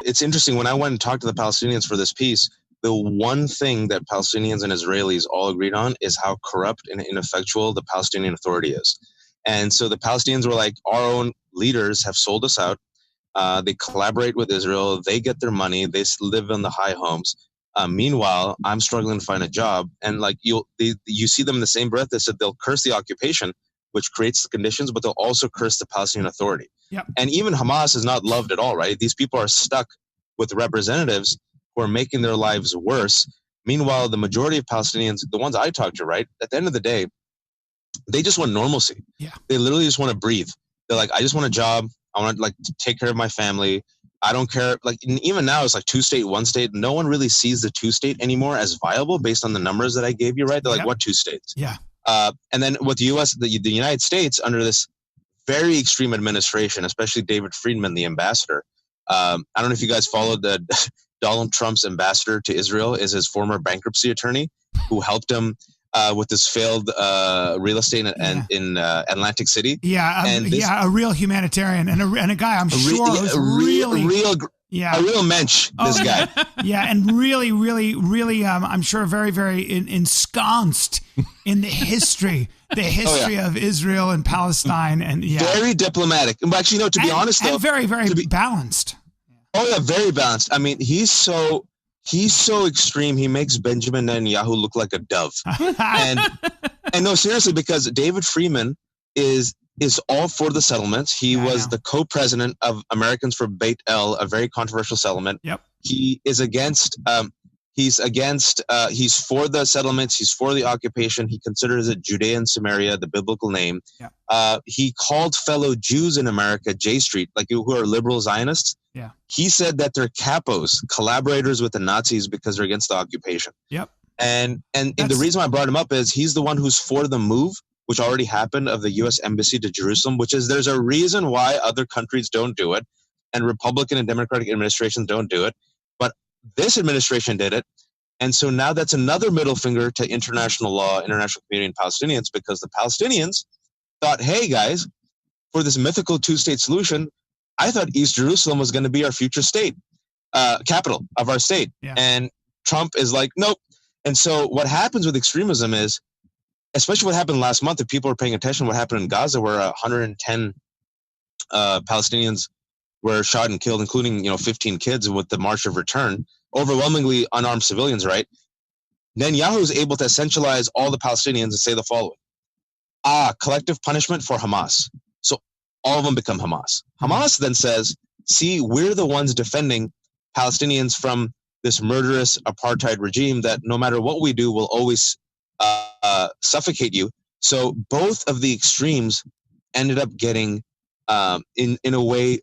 it's interesting. When I went and talked to the Palestinians for this piece, the one thing that Palestinians and Israelis all agreed on is how corrupt and ineffectual the Palestinian Authority is. And so the Palestinians were like, our own leaders have sold us out. They collaborate with Israel. They get their money. They live in the high homes. Meanwhile, I'm struggling to find a job. And like you see them in the same breath. They said they'll curse the occupation, which creates the conditions, but they'll also curse the Palestinian Authority. Yep. And even Hamas is not loved at all, right? These people are stuck with representatives who are making their lives worse. Meanwhile, the majority of Palestinians, the ones I talk to, right, at the end of the day, they just want normalcy. Yeah. They literally just want to breathe. They're like, I just want a job. I want to like take care of my family. I don't care. Like even now it's like 2-state, 1-state. No one really sees the 2-state anymore as viable based on the numbers that I gave you, right? They're like, what 2 states? Yeah. And then with the U.S., the United States, under this very extreme administration, especially David Friedman, the ambassador. I don't know if you guys followed the Donald Trump's ambassador to Israel is his former bankruptcy attorney who helped him with this failed real estate in Atlantic City. Yeah, a real humanitarian and a guy I'm sure who's a real mensch, this guy. Yeah, and really, I'm sure very, very ensconced in the history of Israel and Palestine, and very diplomatic. Actually, no, to be honest, though, and very, very balanced. Oh yeah, very balanced. I mean, he's so extreme. He makes Benjamin Netanyahu look like a dove. and no, seriously, because David Friedman is all for the settlements. He was the co-president of Americans for Beit El, a very controversial settlement. Yep. He is against. He's for the settlements. He's for the occupation. He considers it Judea and Samaria, the biblical name. Yeah. He called fellow Jews in America J Street, like who are liberal Zionists. Yeah. He said that they're capos, collaborators with the Nazis because they're against the occupation. Yep. And the reason why I brought him up is he's the one who's for the move, which already happened, of the U.S. Embassy to Jerusalem, which is there's a reason why other countries don't do it and Republican and Democratic administrations don't do it. But this administration did it. And so now that's another middle finger to international law, international community, and Palestinians, because the Palestinians thought, hey, guys, for this mythical 2-state solution, I thought East Jerusalem was going to be our future state, capital of our state. Yeah. And Trump is like, nope. And so what happens with extremism is, especially what happened last month, if people are paying attention to what happened in Gaza, where 110 Palestinians were shot and killed, including 15 kids with the March of Return, overwhelmingly unarmed civilians, right? Netanyahu is able to essentialize all the Palestinians and say the following. Collective punishment for Hamas. So all of them become Hamas. Hamas then says, see, we're the ones defending Palestinians from this murderous apartheid regime that no matter what we do will always suffocate you. So both of the extremes ended up getting, in a way,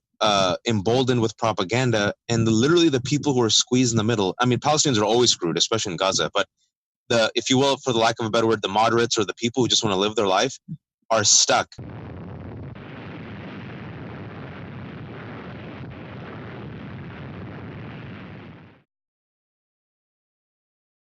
emboldened with propaganda, and literally the people who are squeezed in the middle. I mean, Palestinians are always screwed, especially in Gaza, but if you will, for the lack of a better word, the moderates or the people who just want to live their life are stuck